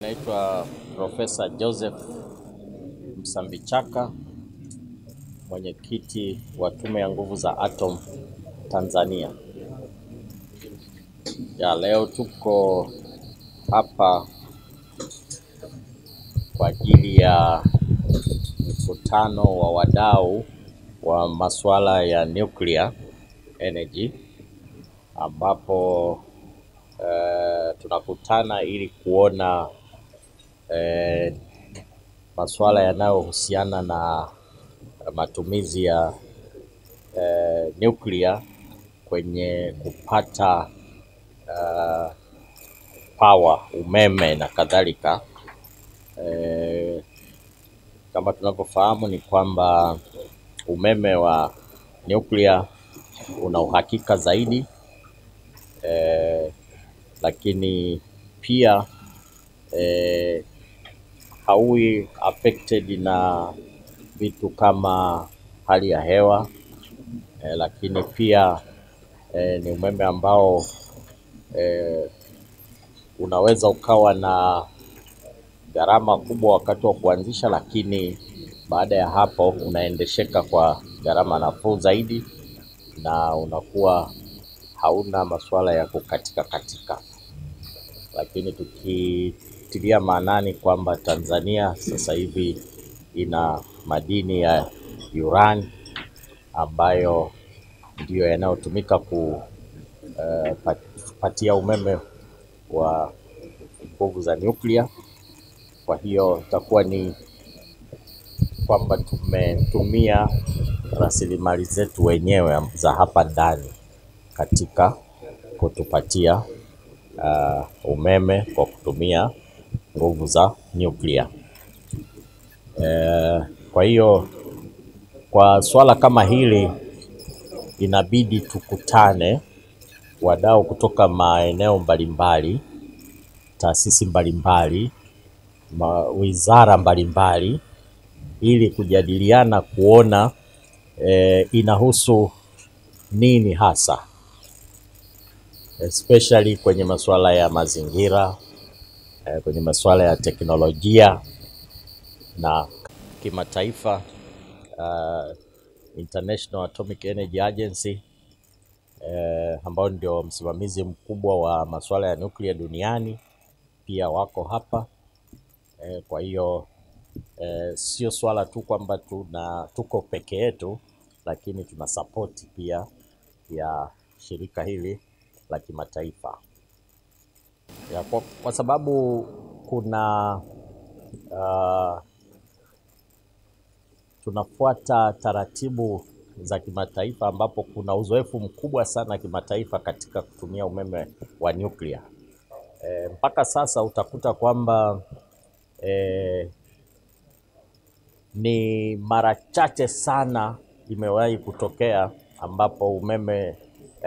Naitwa Profesa Joseph Msambichaka, mwenyekiti wa Tume ya Nguvu za Atom Tanzania. Leo tuko hapa kwa ajili ya mkutano wa wadau wa masuala ya nuclear energy, ambapo tunakutana ili kuona masuala yanayohusiana na matumizi ya nuclear kwenye kupata power, umeme na kadhalika. Kama tunavyofahamu ni kwamba umeme wa nuclear una uhakika zaidi, lakini pia haui affected na vitu kama hali ya hewa, lakini pia ni umeme ambao unaweza ukawa na gharama kubwa wakati wa kuanzisha, lakini baada ya hapo unaendesheka kwa gharama nafuu zaidi na unakuwa hauna masuala ya katika. Lakini tukitilia maanani kwamba Tanzania sasa hivi ina madini ya urani ambayo ndiyo yanayotumika kupatia umeme wa nguvu za nuclear. Kwa hiyo itakuwa ni kwamba tumetumia rasilimali zetu wenyewe za hapa ndani katika kutupatia umeme kwa kutumia nguvu za nuclear. Kwa hiyo kwa swala kama hili inabidi tukutane wadau kutoka maeneo mbalimbali, taasisi mbalimbali, wizara mbalimbali, ili kujadiliana kuona inahusu nini hasa, especially kwenye masuala ya mazingira, kwenye masuala ya teknolojia na kimataifa. International Atomic Energy Agency ambao ndio msimamizi mkubwa wa masuala ya nuclear duniani pia wako hapa. Kwa hiyo sio swala tu kwamba tuko peke yetu, lakini tuna support pia ya shirika hili la kimataifa. Kwa sababu kuna tunafuata taratibu za kimataifa, ambapo kuna uzoefu mkubwa sana kimataifa katika kutumia umeme wa nuclear. Mpaka sasa utakuta kwamba ni mara chache sana imewahi kutokea ambapo umeme,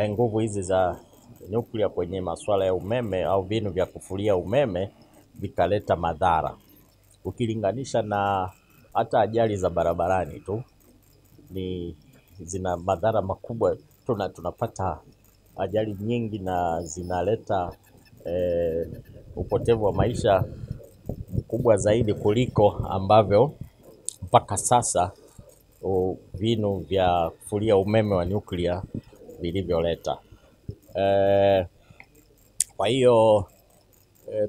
nguvu hizi za nuclear kwenye masuala ya umeme au vinu vya kufulia umeme vikaleta madhara. Ukilinganisha na hata ajali za barabarani tu, zina madhara makubwa. Tunapata ajali nyingi na zinaleta upotevu wa maisha mkubwa zaidi kuliko ambavyo mpaka sasa vinu vya kufulia umeme wa nuclear vilivyoleta. Kwa hiyo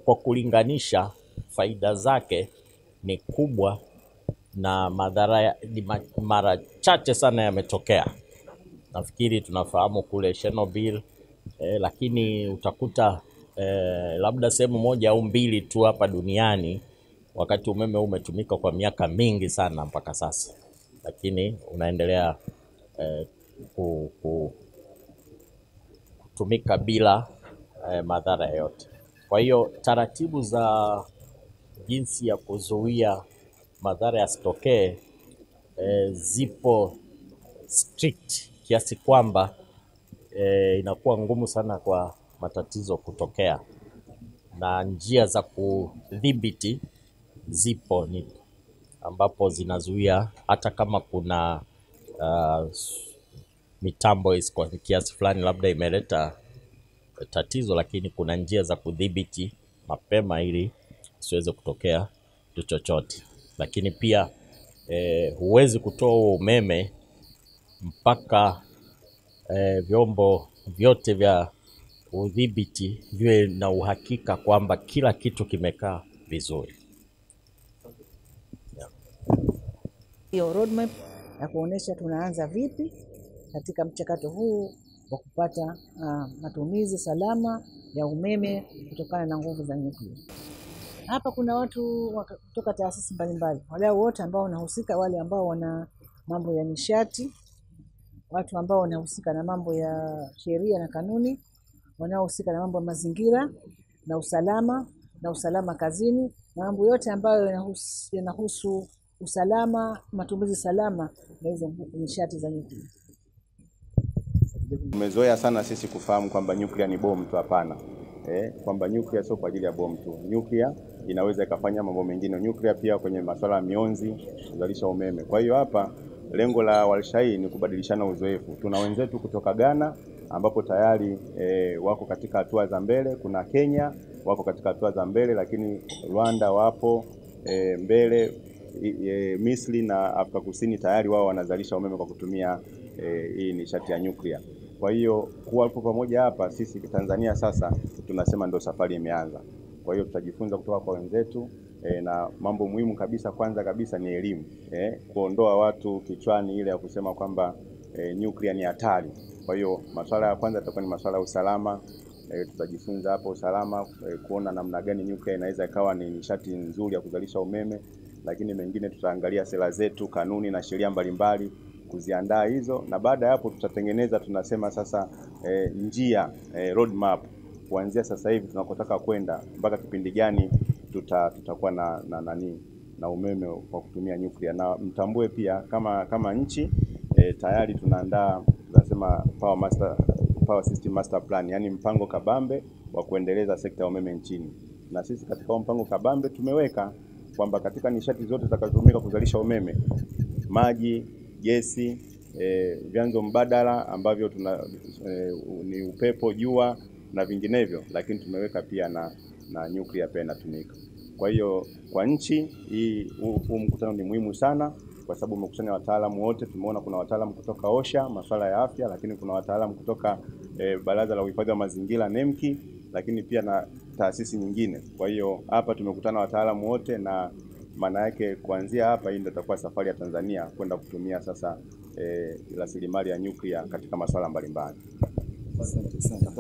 kwa kulinganisha, faida zake ni kubwa na madhara mara chache sana yametokea. Nafikiri tunafahamu kule Chernobyl, lakini utakuta labda sehemu moja au mbili tu hapa duniani wakati umeme umetumika kwa miaka mingi sana mpaka sasa, lakini unaendelea kutumika bila madhara yote. Kwa hiyo taratibu za jinsi ya kuzuia madhara yasitokee zipo strict kiasi kwamba inakuwa ngumu sana kwa matatizo kutokea, na njia za kudhibiti zipo ambapo zinazuia hata kama kuna mitambo kwa kiasi fulani labda imeleta tatizo, lakini kuna njia za kudhibiti mapema ili siweze kutokea kitu chochote. Lakini pia huwezi kutoa umeme mpaka vyombo vyote vya udhibiti viwe na uhakika kwamba kila kitu kimekaa vizuri. Hiyo roadmap ya kuonesha tunaanza vipi katika mchakato huu wa kupata matumizi salama ya umeme kutokana na nguvu za nyuklia. Hapa kuna watu kutoka taasisi mbalimbali, wadau wote ambao wanahusika, wale ambao wana mambo ya nishati, watu ambao wanahusika na mambo ya sheria na kanuni, wanaohusika na mambo ya mazingira na usalama kazini, na mambo yote ambayo yanahusu usalama, matumizi salama na hizo nishati za nyuklia. Tumezoea sana sisi kufahamu kwamba nyuklia ni bomu tu. Hapana. Kwamba nyuklia sio kwa ajili ya bomu tu. Nyuklia inaweza ikafanya mambo mengine. Nyuklia pia kwenye masuala ya mionzi, kuzalisha umeme. Kwa hiyo hapa lengo la warsha hii ni kubadilishana uzoefu. Tuna wenzetu kutoka Ghana ambapo tayari wako katika hatua za mbele, kuna Kenya wako katika hatua za mbele, lakini Rwanda wapo mbele, Misri na Afrika Kusini tayari wao wanazalisha umeme kwa kutumia hii nishati ya nyuklia. Kwa hiyo kuwa pamoja hapa sisi Tanzania sasa tunasema ndio safari imeanza. Kwa hiyo tutajifunza kutoka kwa wenzetu na mambo muhimu kabisa, kwanza kabisa ni elimu. Kuondoa watu kichwani ile ya kusema kwamba nyuklia ni hatari. Kwa hiyo masuala ya kwanza yatakuwa ni masuala ya usalama. Tutajifunza hapo usalama, kuona namna gani nyuklia inaweza ikawa ni nishati nzuri ya kuzalisha umeme, lakini mengine tutaangalia sera zetu, kanuni na sheria mbalimbali kuziandaa hizo, na baada ya hapo tutatengeneza tunasema sasa njia roadmap kuanzia sasa hivi tunakotaka kwenda mpaka kipindi gani tutakuwa na umeme kwa kutumia nyuklia. Na mtambue pia kama nchi tayari tunaandaa tunasema power system master plan, yani mpango kabambe wa kuendeleza sekta ya umeme nchini. Na sisi katika mpango kabambe tumeweka kwamba katika nishati zote zitakazotumika kuzalisha umeme, maji, gesi, vyanzo mbadala ambavyo ni upepo, jua na vinginevyo, lakini tumeweka pia na nyuklia pia inatumika. Kwa hiyo kwa nchi hii huu mkutano ni muhimu sana kwa sababu umekusanya wataalamu wote. Tumeona kuna wataalamu kutoka OSHA masuala ya afya, lakini kuna wataalamu kutoka Baraza la Uhifadhi wa Mazingira NEMKI, lakini pia na taasisi nyingine. Kwa hiyo hapa tumekutana wataalamu wote, na maana yake kuanzia hapa hii ndio itakuwa safari ya Tanzania kwenda kutumia sasa rasilimali ya nyuklia katika masuala mbalimbali. Asante sana.